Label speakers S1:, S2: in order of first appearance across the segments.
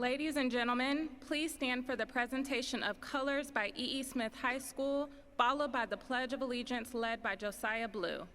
S1: Ladies and gentlemen, please stand for the presentation of Colors by E.E. Smith High School, followed by the Pledge of Allegiance led by Josiah Blue.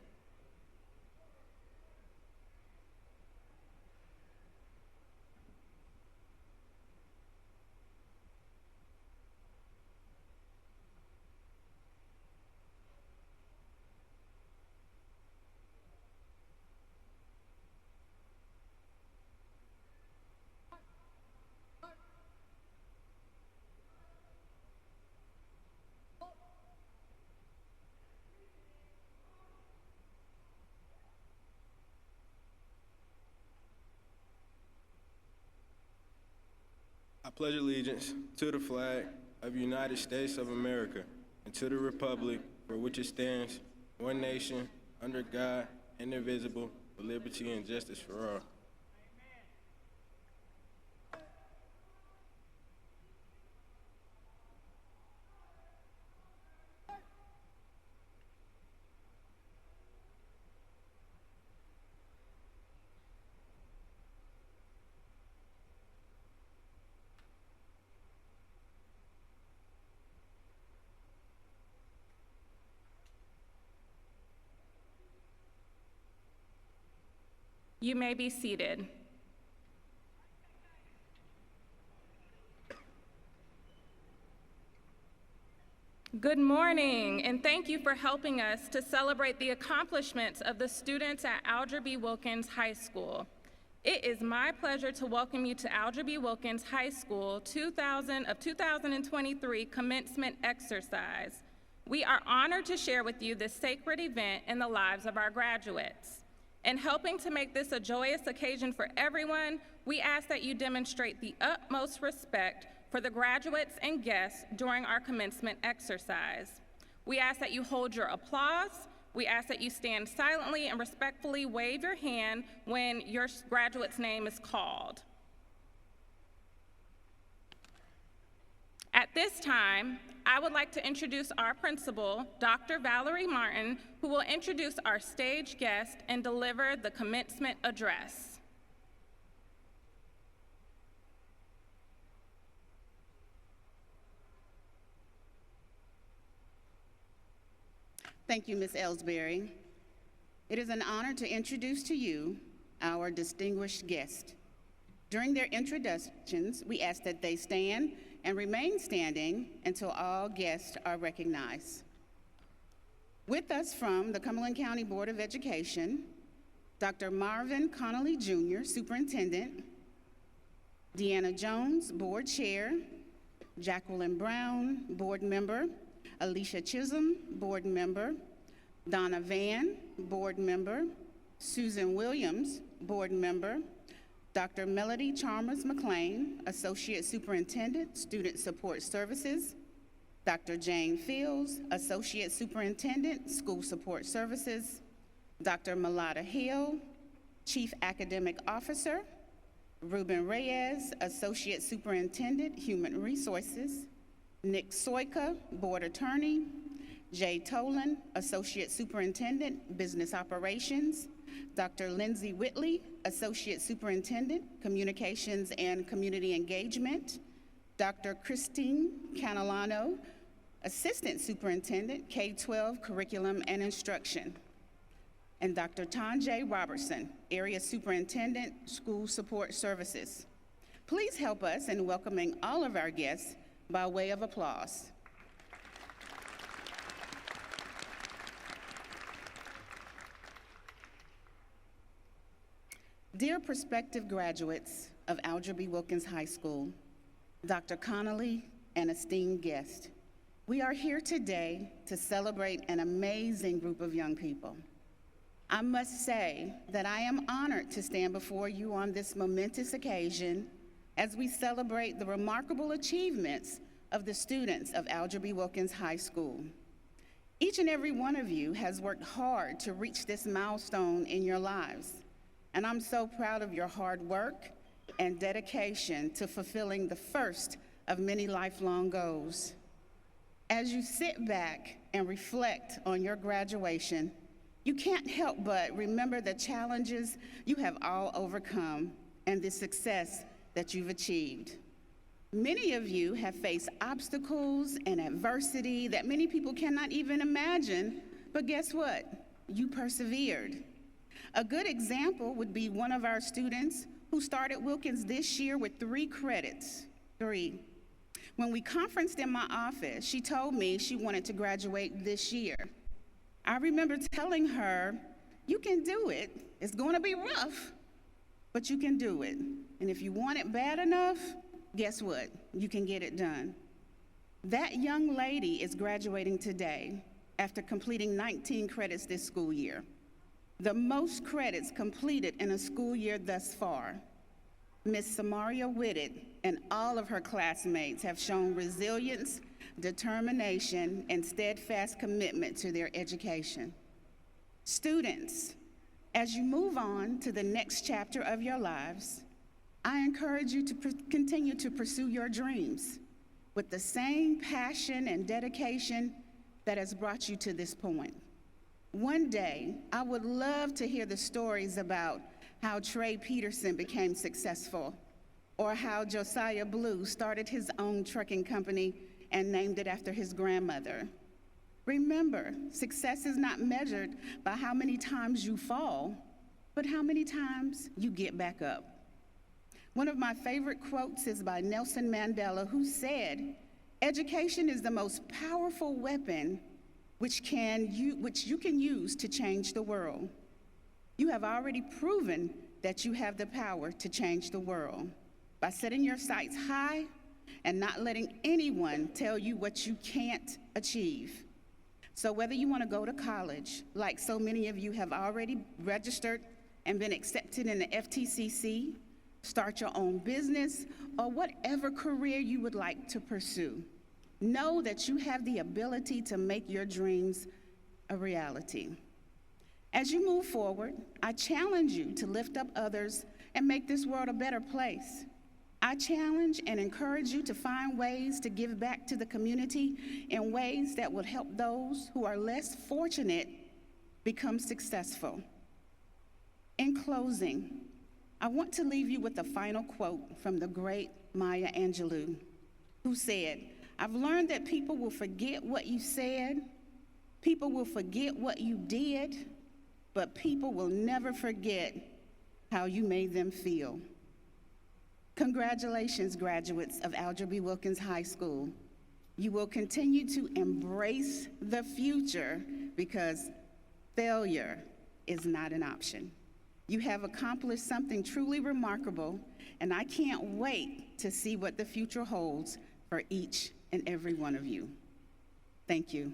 S2: I pledge allegiance to the flag of the United States of America and to the republic for which it stands, one nation, under God, indivisible, with liberty and justice for all.
S1: You may be seated. Good morning, and thank you for helping us to celebrate the accomplishments of the students at Alger B. Wilkins High School. It is my pleasure to welcome you to Alger B. Wilkins High School 2023 commencement exercise. We are honored to share with you this sacred event in the lives of our graduates. In helping to make this a joyous occasion for everyone, we ask that you demonstrate the utmost respect for the graduates and guests during our commencement exercise. We ask that you hold your applause. We ask that you stand silently and respectfully wave your hand when your graduate's name is called. At this time, I would like to introduce our principal, Dr. Valerie Martin, who will introduce our stage guest and deliver the commencement address.
S3: Thank you, Ms. Ellsbury. It is an honor to introduce to you our distinguished guest. During their introductions, we ask that they stand and remain standing until all guests are recognized. With us from the Cumberland County Board of Education, Dr. Marvin Connolly Jr., Superintendent, Deanna Jones, Board Chair, Jacqueline Brown, Board Member, Alicia Chisholm, Board Member, Donna Van, Board Member, Susan Williams, Board Member, Dr. Melody Chalmers McLean, Associate Superintendent, Student Support Services, Dr. Jane Fields, Associate Superintendent, School Support Services, Dr. Malata Hill, Chief Academic Officer, Ruben Reyes, Associate Superintendent, Human Resources, Nick Soika, Board Attorney, Jay Tolan, Associate Superintendent, Business Operations, Dr. Lindsay Whitley, Associate Superintendent, Communications and Community Engagement, Dr. Christine Canalano, Assistant Superintendent, K-12 Curriculum and Instruction, and Dr. Tanjay Robertson, Area Superintendent, School Support Services. Please help us in welcoming all of our guests by way of applause. Dear prospective graduates of Alger B. Wilkins High School, Dr. Connolly, and esteemed guests, we are here today to celebrate an amazing group of young people. I must say that I am honored to stand before you on this momentous occasion as we celebrate the remarkable achievements of the students of Alger B. Wilkins High School. Each and every one of you has worked hard to reach this milestone in your lives. And I'm so proud of your hard work and dedication to fulfilling the first of many lifelong goals. As you sit back and reflect on your graduation, you can't help but remember the challenges you have all overcome and the success that you've achieved. Many of you have faced obstacles and adversity that many people cannot even imagine, but guess what? You persevered. A good example would be one of our students who started Wilkins this year with 3 credits, 3. When we conferenced in my office, she told me she wanted to graduate this year. I remember telling her, you can do it. It's going to be rough, but you can do it. And if you want it bad enough, guess what? You can get it done. That young lady is graduating today after completing 19 credits this school year, the most credits completed in a school year thus far. Miss Samaria Whitted and all of her classmates have shown resilience, determination, and steadfast commitment to their education. Students, as you move on to the next chapter of your lives, I encourage you to continue to pursue your dreams with the same passion and dedication that has brought you to this point. One day, I would love to hear the stories about how Trey Peterson became successful, or how Josiah Blue started his own trucking company and named it after his grandmother. Remember, success is not measured by how many times you fall, but how many times you get back up. One of my favorite quotes is by Nelson Mandela, who said, "Education is the most powerful weapon which you can use to change the world." You have already proven that you have the power to change the world by setting your sights high and not letting anyone tell you what you can't achieve. So whether you want to go to college, like so many of you have already registered and been accepted in the FTCC, start your own business, or whatever career you would like to pursue, know that you have the ability to make your dreams a reality. As you move forward, I challenge you to lift up others and make this world a better place. I challenge and encourage you to find ways to give back to the community in ways that will help those who are less fortunate become successful. In closing, I want to leave you with a final quote from the great Maya Angelou, who said, "I've learned that people will forget what you said, people will forget what you did, but people will never forget how you made them feel." Congratulations, graduates of Alger B. Wilkins High School. You will continue to embrace the future because failure is not an option. You have accomplished something truly remarkable, and I can't wait to see what the future holds for each and every one of you. Thank you.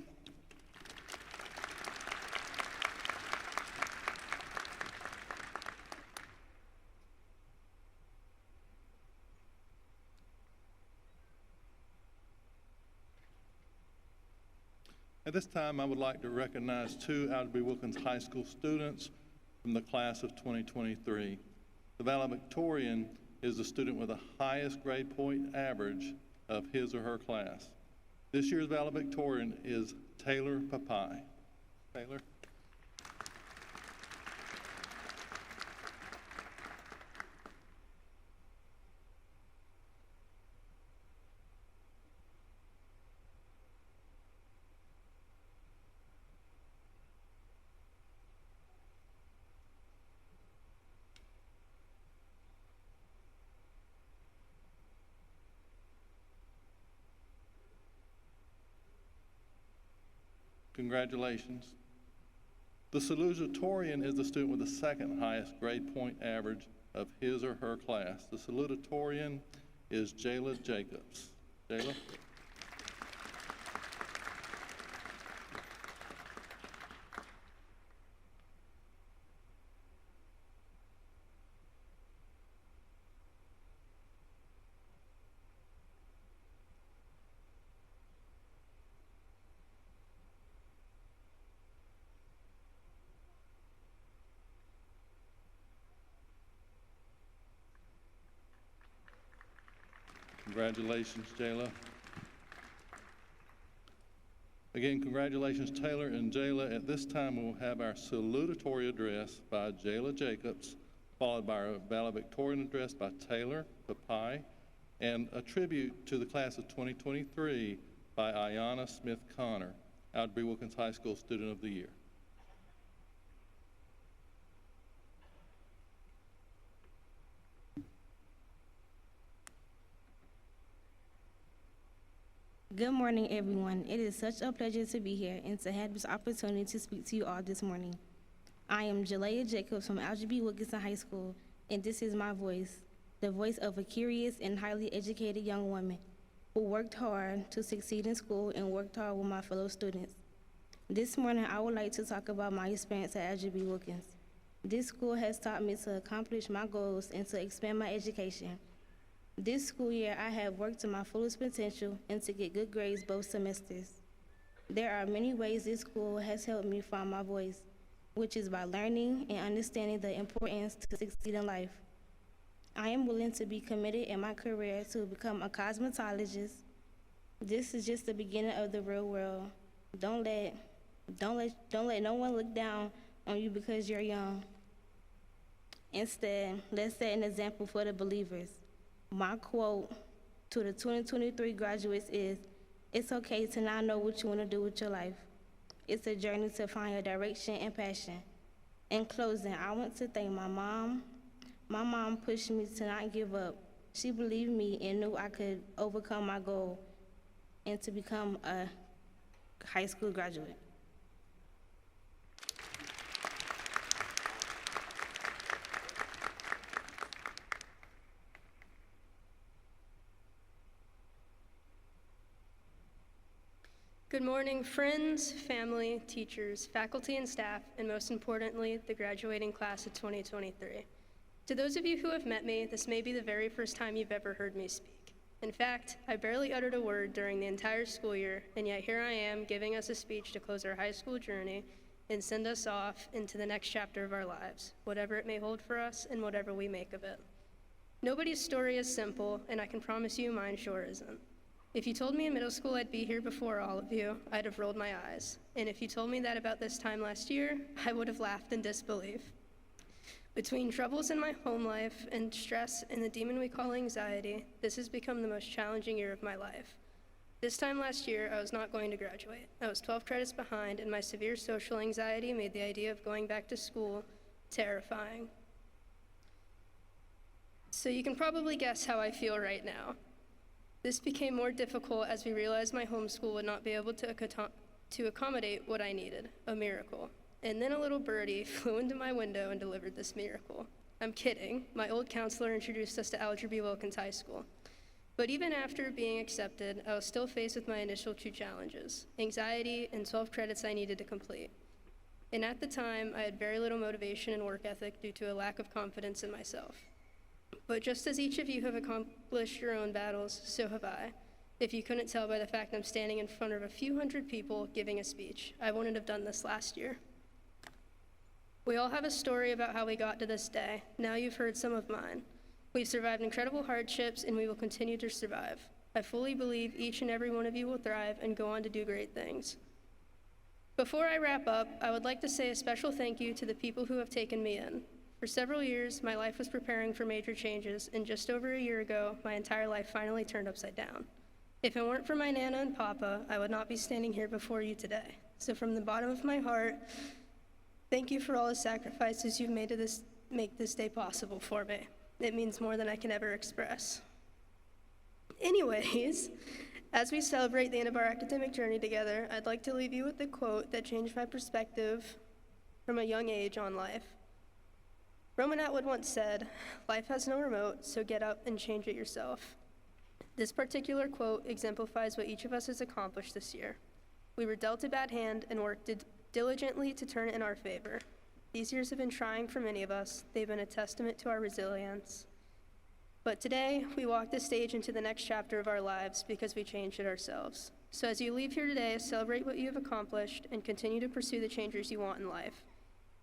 S4: At this time, I would like to recognize 2 Alger B. Wilkins High School students from the class of 2023. The valedictorian is the student with the highest grade point average of his or her class. This year's valedictorian is Taylor Papai. Taylor. Congratulations. The salutatorian is the student with the second highest grade point average of his or her class. The salutatorian is Jayla Jacobs. Jayla? Congratulations, Jayla. Again, congratulations, Taylor and Jayla. At this time, we'll have our salutatory address by Jayla Jacobs, followed by our valedictorian address by Taylor Papai, and a tribute to the class of 2023 by Ayanna Smith Connor, Alger Wilkins High School Student of the Year.
S5: Good morning, everyone. It is such a pleasure to be here and to have this opportunity to speak to you all this morning. I am Jalea Jacobs from Alger Wilkins High School, and this is my voice, the voice of a curious and highly educated young woman who worked hard to succeed in school and worked hard with my fellow students. This morning, I would like to talk about my experience at Alger Wilkins. This school has taught me to accomplish my goals and to expand my education. This school year, I have worked to my fullest potential and to get good grades both semesters. There are many ways this school has helped me find my voice, which is by learning and understanding the importance to succeed in life. I am willing to be committed in my career to become a cosmetologist. This is just the beginning of the real world. Don't let no one look down on you because you're young. Instead, let's set an example for the believers. My quote to the 2023 graduates is, "It's okay to not know what you want to do with your life. It's a journey to find your direction and passion." In closing, I want to thank my mom. My mom pushed me to not give up. She believed me and knew I could overcome my goal and to become a high school graduate.
S6: Good morning, friends, family, teachers, faculty and staff, and most importantly, the graduating class of 2023. To those of you who have met me, this may be the very first time you've ever heard me speak. In fact, I barely uttered a word during the entire school year, and yet here I am giving us a speech to close our high school journey and send us off into the next chapter of our lives, whatever it may hold for us and whatever we make of it. Nobody's story is simple, and I can promise you mine sure isn't. If you told me in middle school I'd be here before all of you, I'd have rolled my eyes. And if you told me that about this time last year, I would have laughed in disbelief. Between troubles in my home life and stress and the demon we call anxiety, this has become the most challenging year of my life. This time last year, I was not going to graduate. I was 12 credits behind, and my severe social anxiety made the idea of going back to school terrifying. So you can probably guess how I feel right now. This became more difficult as we realized my homeschool would not be able to accommodate what I needed, a miracle. And then a little birdie flew into my window and delivered this miracle. I'm kidding. My old counselor introduced us to Alger Wilkins High School. But even after being accepted, I was still faced with my initial two challenges, anxiety and 12 credits I needed to complete. And at the time, I had very little motivation and work ethic due to a lack of confidence in myself. But just as each of you have accomplished your own battles, so have I. If you couldn't tell by the fact I'm standing in front of a few hundred people giving a speech, I wouldn't have done this last year. We all have a story about how we got to this day. Now you've heard some of mine. We've survived incredible hardships, and we will continue to survive. I fully believe each and every one of you will thrive and go on to do great things. Before I wrap up, I would like to say a special thank you to the people who have taken me in. For several years, my life was preparing for major changes, and just over a year ago, my entire life finally turned upside down. If it weren't for my Nana and Papa, I would not be standing here before you today. So from the bottom of my heart, thank you for all the sacrifices you've made to make this day possible for me. It means more than I can ever express. Anyways, as we celebrate the end of our academic journey together, I'd like to leave you with a quote that changed my perspective from a young age on life. Roman Atwood once said, "Life has no remote, so get up and change it yourself." This particular quote exemplifies what each of us has accomplished this year. We were dealt a bad hand and worked diligently to turn it in our favor. These years have been trying for many of us. They've been a testament to our resilience. But today, we walk this stage into the next chapter of our lives because we changed it ourselves. So as you leave here today, celebrate what you have accomplished and continue to pursue the changes you want in life.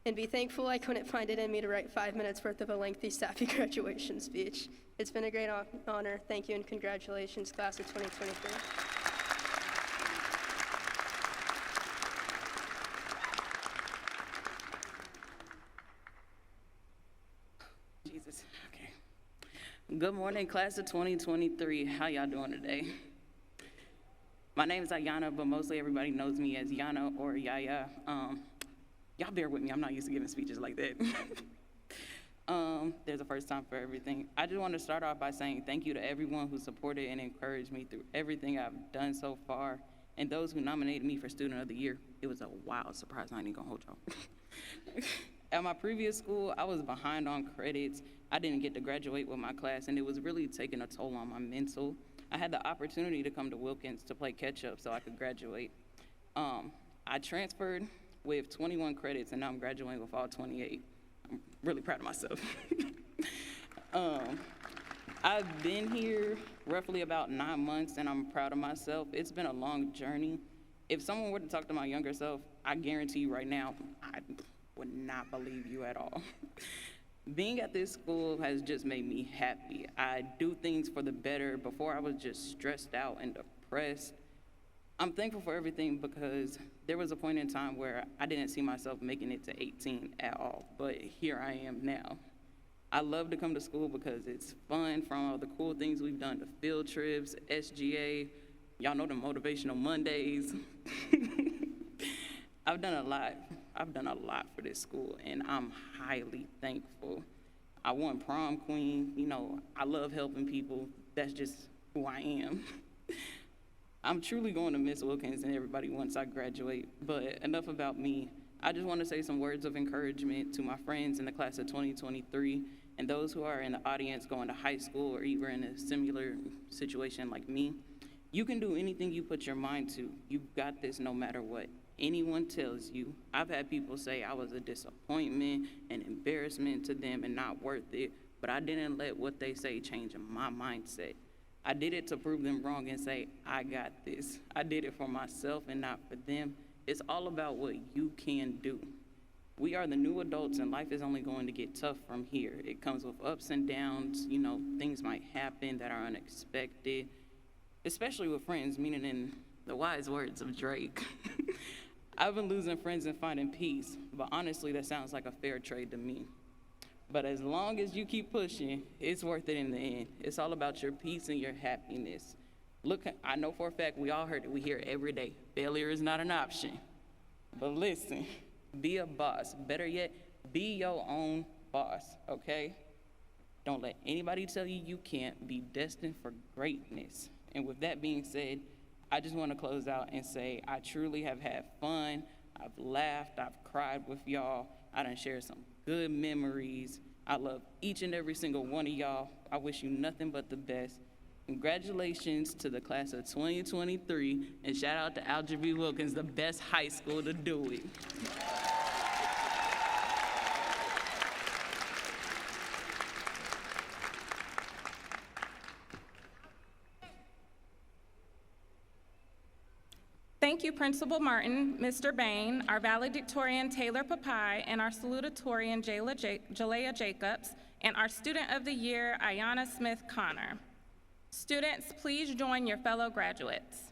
S6: And be thankful I couldn't find it in me to write 5 minutes worth of a lengthy, sappy graduation speech. It's been a great honor. Thank you and congratulations, class of 2023.
S7: Jesus. Okay. Good morning, class of 2023. How y'all doing today? My name is Ayana, but mostly everybody knows me as Yana or Yaya. Y'all bear with me, I'm not used to giving speeches like that. There's a first time for everything. I just want to start off by saying thank you to everyone who supported and encouraged me through everything I've done so far, and those who nominated me for Student of the Year. It was a wild surprise, I ain't even gonna hold y'all. At my previous school, I was behind on credits. I didn't get to graduate with my class, and it was really taking a toll on my mental. I had the opportunity to come to Wilkins to play catch up so I could graduate. I transferred with 21 credits, and now I'm graduating with all 28. I'm really proud of myself. I've been here roughly about 9 months, and I'm proud of myself. It's been a long journey. If someone were to talk to my younger self, I guarantee you right now, I would not believe you at all. Being at this school has just made me happy. I do things for the better. Before I was just stressed out and depressed. I'm thankful for everything because there was a point in time where I didn't see myself making it to 18 at all, but here I am now. I love to come to school because it's fun, from all the cool things we've done to field trips, SGA, y'all know the motivational Mondays. I've done a lot for this school, and I'm highly thankful. I won prom queen. You know, I love helping people. That's just who I am. I'm truly going to miss Wilkins and everybody once I graduate, but enough about me. I just want to say some words of encouragement to my friends in the class of 2023 and those who are in the audience going to high school or even in a similar situation like me. You can do anything you put your mind to. You've got this no matter what anyone tells you. I've had people say I was a disappointment and embarrassment to them and not worth it, but I didn't let what they say change my mindset. I did it to prove them wrong and say, I got this. I did it for myself and not for them. It's all about what you can do. We are the new adults, and life is only going to get tough from here. It comes with ups and downs. You know, things might happen that are unexpected, especially with friends, meaning in the wise words of Drake. I've been losing friends and finding peace, but honestly, that sounds like a fair trade to me. But as long as you keep pushing, it's worth it in the end. It's all about your peace and your happiness. Look, I know for a fact we all heard it. We hear it every day. Failure is not an option. But listen, be a boss. Better yet, be your own boss, okay? Don't let anybody tell you you can't. Be destined for greatness. And with that being said, I just want to close out and say I truly have had fun. I've laughed. I've cried with y'all. I done shared some good memories. I love each and every single one of y'all. I wish you nothing but the best. Congratulations to the class of 2023, and shout out to Alger B. Wilkins, the best high school to do it.
S1: Thank you, Principal Martin, Mr. Bain, our valedictorian Taylor Papai, and our salutatorian Jalea Jacobs, and our Student of the Year Ayana Smith Connor. Students, please join your fellow graduates.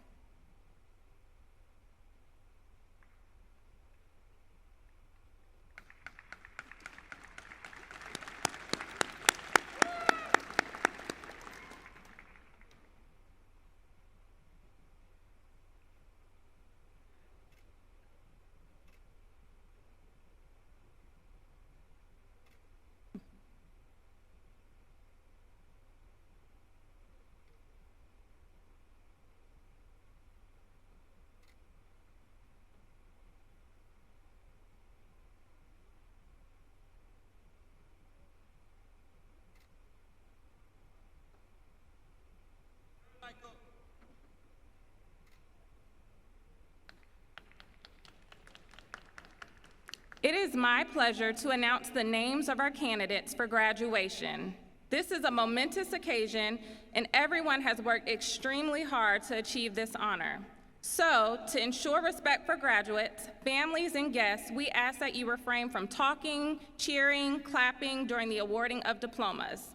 S1: It is my pleasure to announce the names of our candidates for graduation. This is a momentous occasion, and everyone has worked extremely hard to achieve this honor. So, to ensure respect for graduates, families, and guests, we ask that you refrain from talking, cheering, clapping during the awarding of diplomas.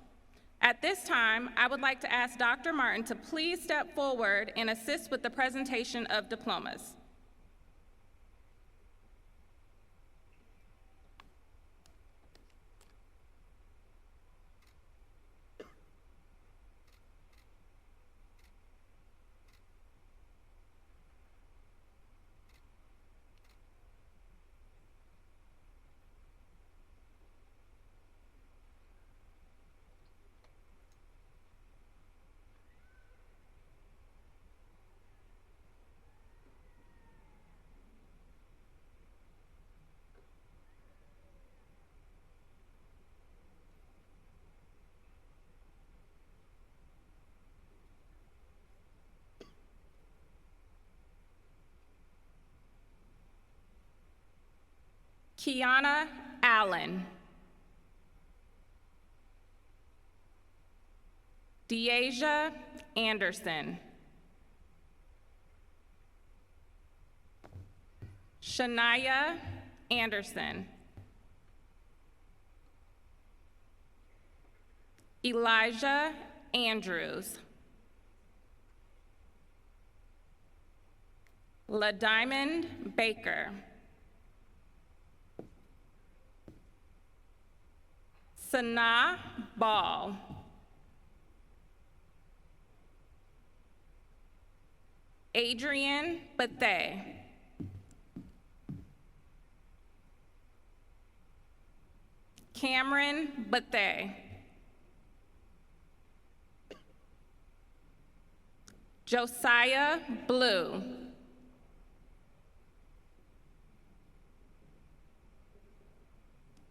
S1: At this time, I would like to ask Dr. Martin to please step forward and assist with the presentation of diplomas. Kiana Allen. Deasia Anderson. Shania Anderson. Elijah Andrews. LaDiamond Baker. Sanaa Ball. Adrian Bethay. Cameron Bethay. Josiah Blue.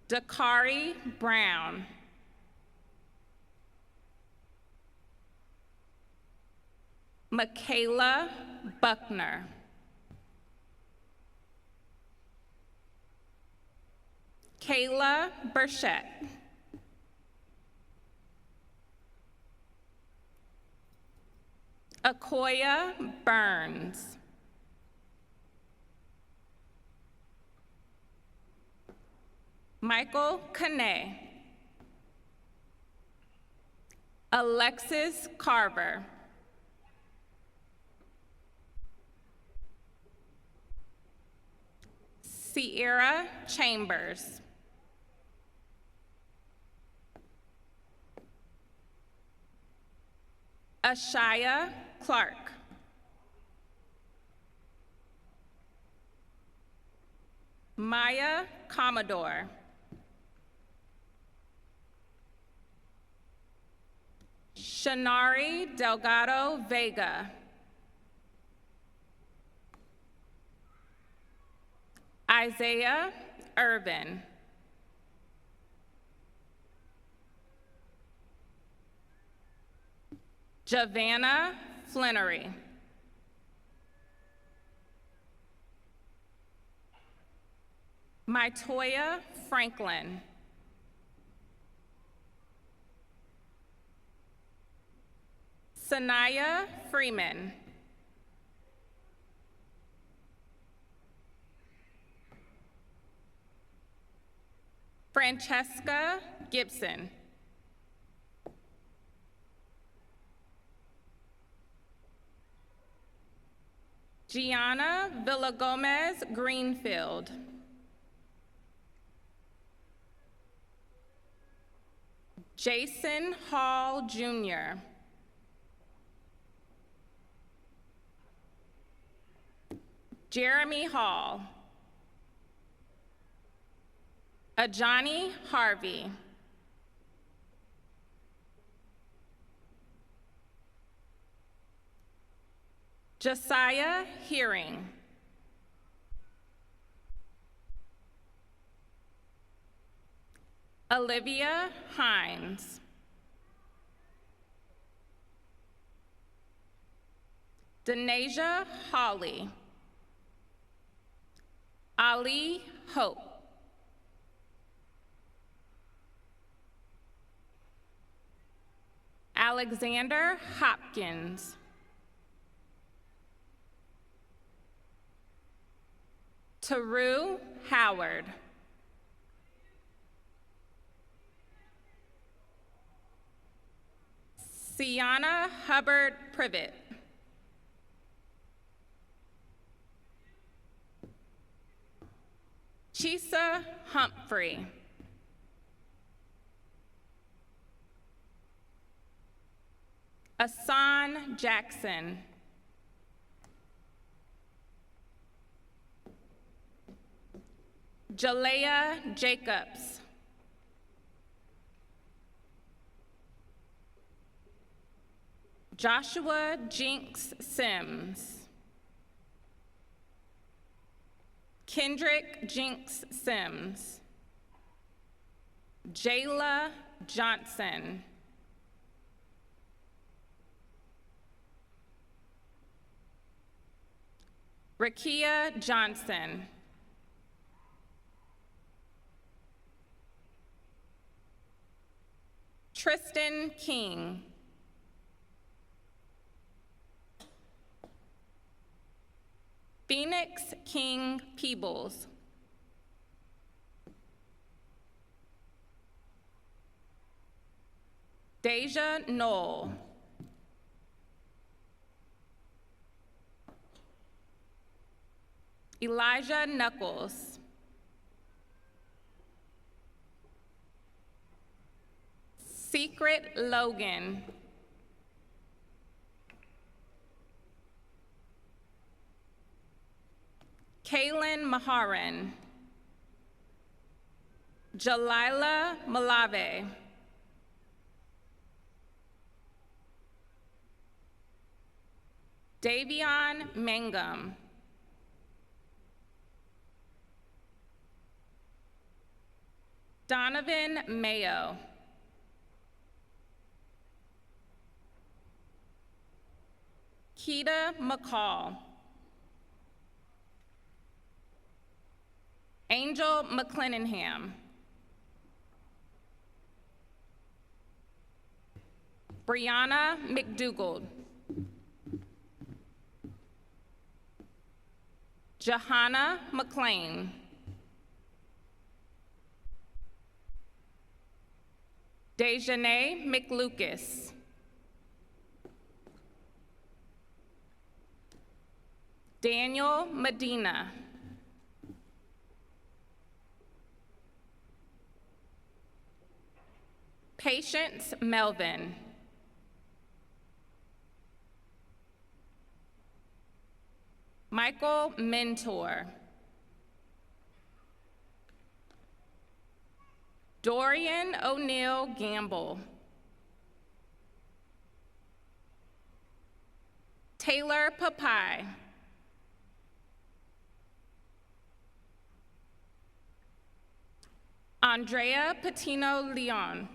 S1: Dakari Brown. Michaela Buckner. Kayla Burchett. Akoya Burns. Michael Kane. Alexis Carver. Sierra Chambers. Ashaya Clark. Maya Commodore. Shanari Delgado Vega. Isaiah Irvin. Javanna Flannery. Mytoya Franklin. Sanaya Freeman. Francesca Gibson. Gianna Villagomez Greenfield. Jason Hall Jr. Jeremy Hall. Ajani Harvey. Josiah Hearing. Olivia Hines. Denasia Hawley. Ali Hope. Alexander Hopkins. Taru Howard. Sienna Hubbard Privet. Chisa Humphrey. Asan Jackson. Jalea Jacobs. Joshua Jinx Sims. Kendrick Jinx Sims. Jayla Johnson. Rakia Johnson. Tristan King. Phoenix King Peebles. Deja Knoll. Elijah Knuckles. Secret Logan. Kaylin Maharan. Jalila Malave. Davion Mangum. Donovan Mayo. Keita McCall. Angel McClenningham. Brianna McDougald. Johanna McLean. Dejanay McLucas. Daniel Medina. Patience Melvin. Michael Mentor. Dorian O'Neill Gamble. Taylor Papai. Andrea Patino Leon.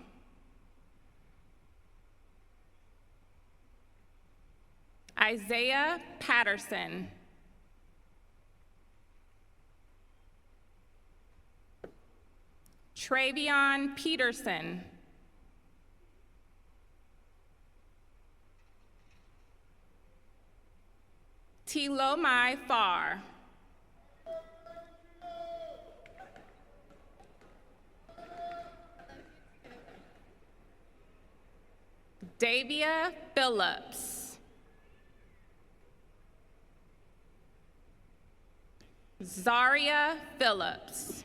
S1: Isaiah Patterson. Travion Peterson. Tilomai Farr. Davia Phillips. Zaria Phillips.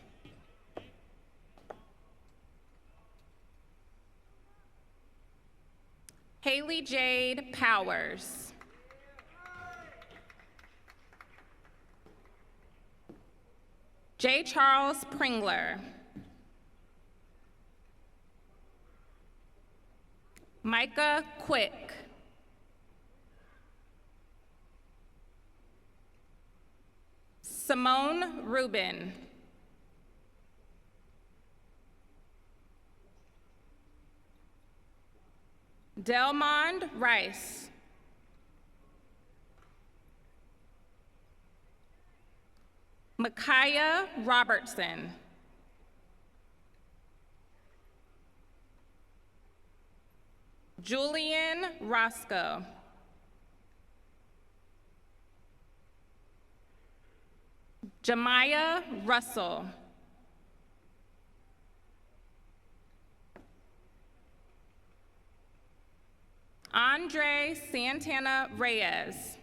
S1: Haley Jade Powers. J. Charles Pringler. Micah Quick. Simone Rubin. Delmond Rice. Micaiah Robertson. Julian Roscoe. Jemiah Russell. Andre Santana Reyes.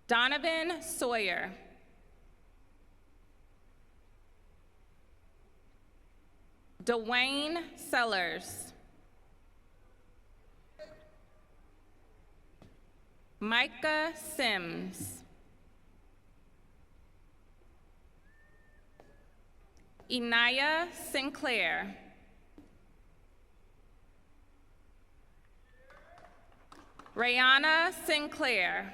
S1: Donovan Sawyer. Dwayne Sellers. Micah Sims. Inaya Sinclair. Rayana Sinclair.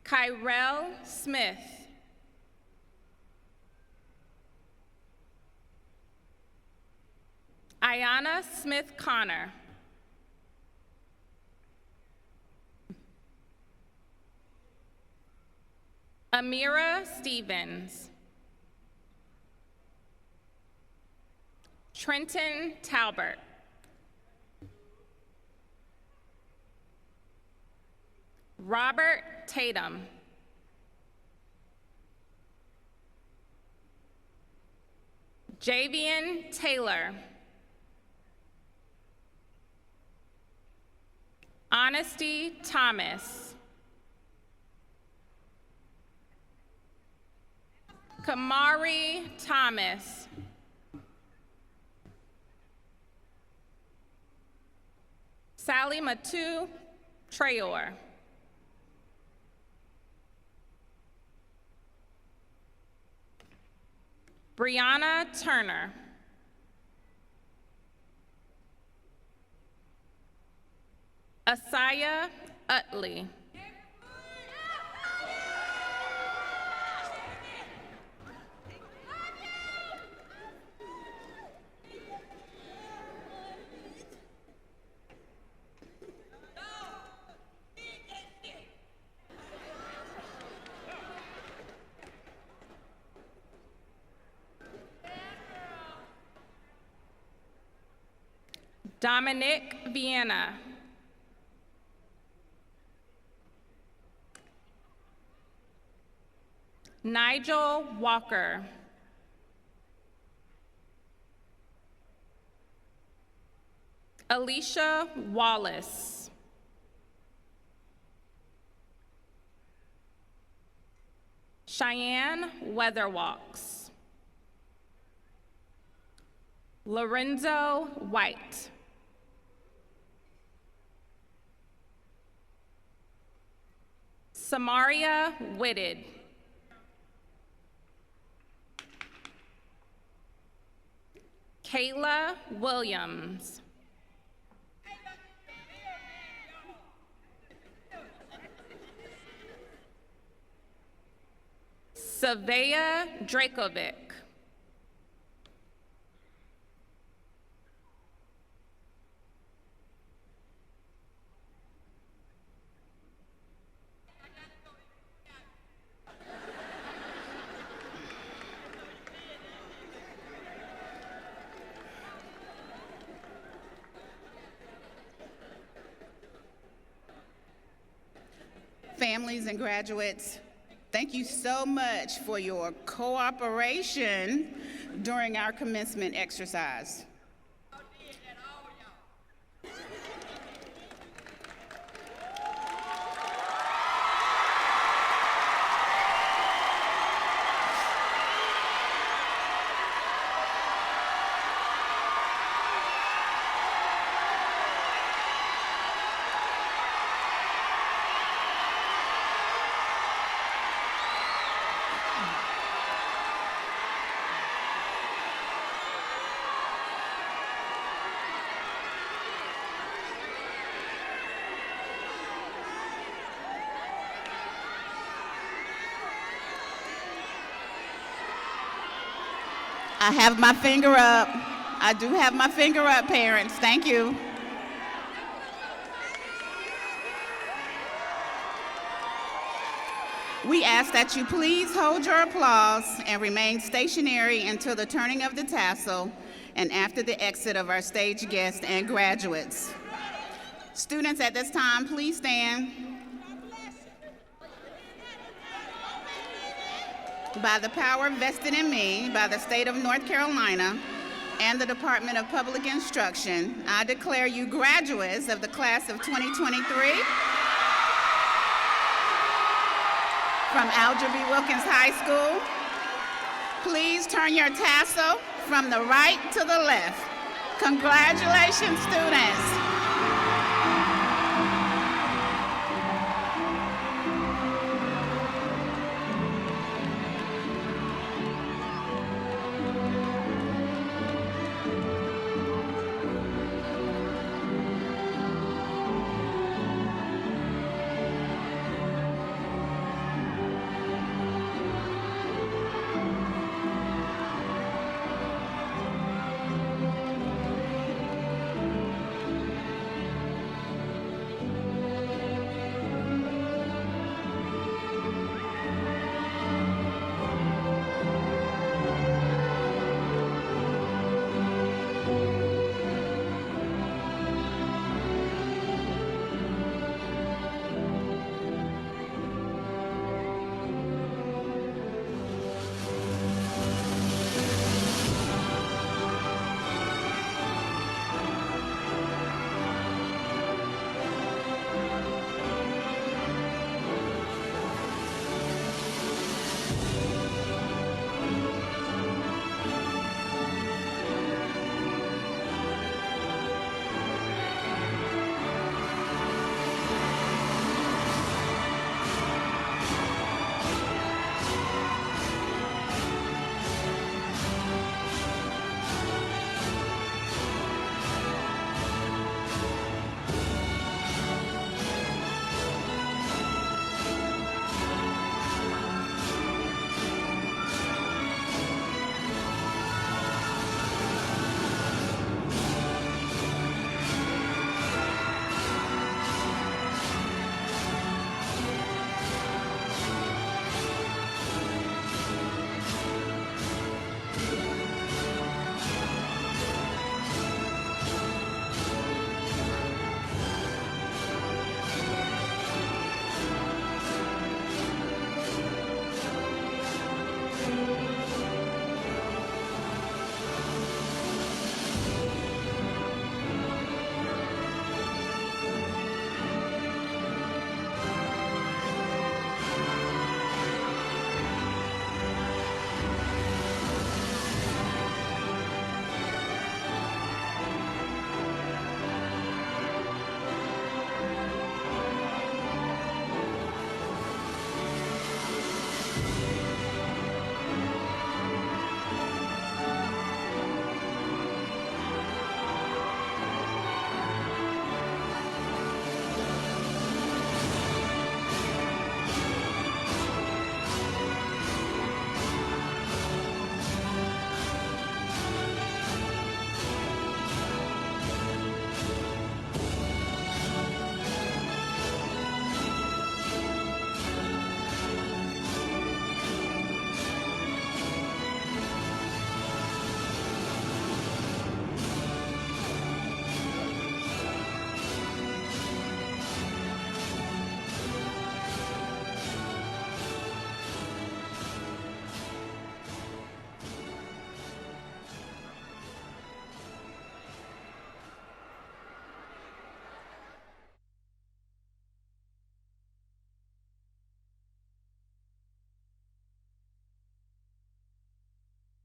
S1: Kyrell Smith. Ayana Smith Connor. Amira Stevens. Trenton Talbert. Robert Tatum. Javian Taylor. Honesty Thomas. Kamari Thomas. Sally Matu Trayor. Brianna Turner. Asaya Utley. Dominic Vienna. Nigel Walker. Alicia Wallace. Cheyenne Weatherwalks. Lorenzo White. Samaria Whitted. Kayla Williams. Savea Dracovic.
S3: Families and graduates, thank you so much for your cooperation during our commencement exercise. I have my finger up. I do have my finger up, parents. Thank you. We ask that you please hold your applause and remain stationary until the turning of the tassel and after the exit of our stage guests and graduates. Students, at this time, please stand. By the power vested in me by the state of North Carolina and the Department of Public Instruction, I declare you graduates of the class of 2023 from Alger Wilkins High School. Please turn your tassel from the right to the left. Congratulations, students.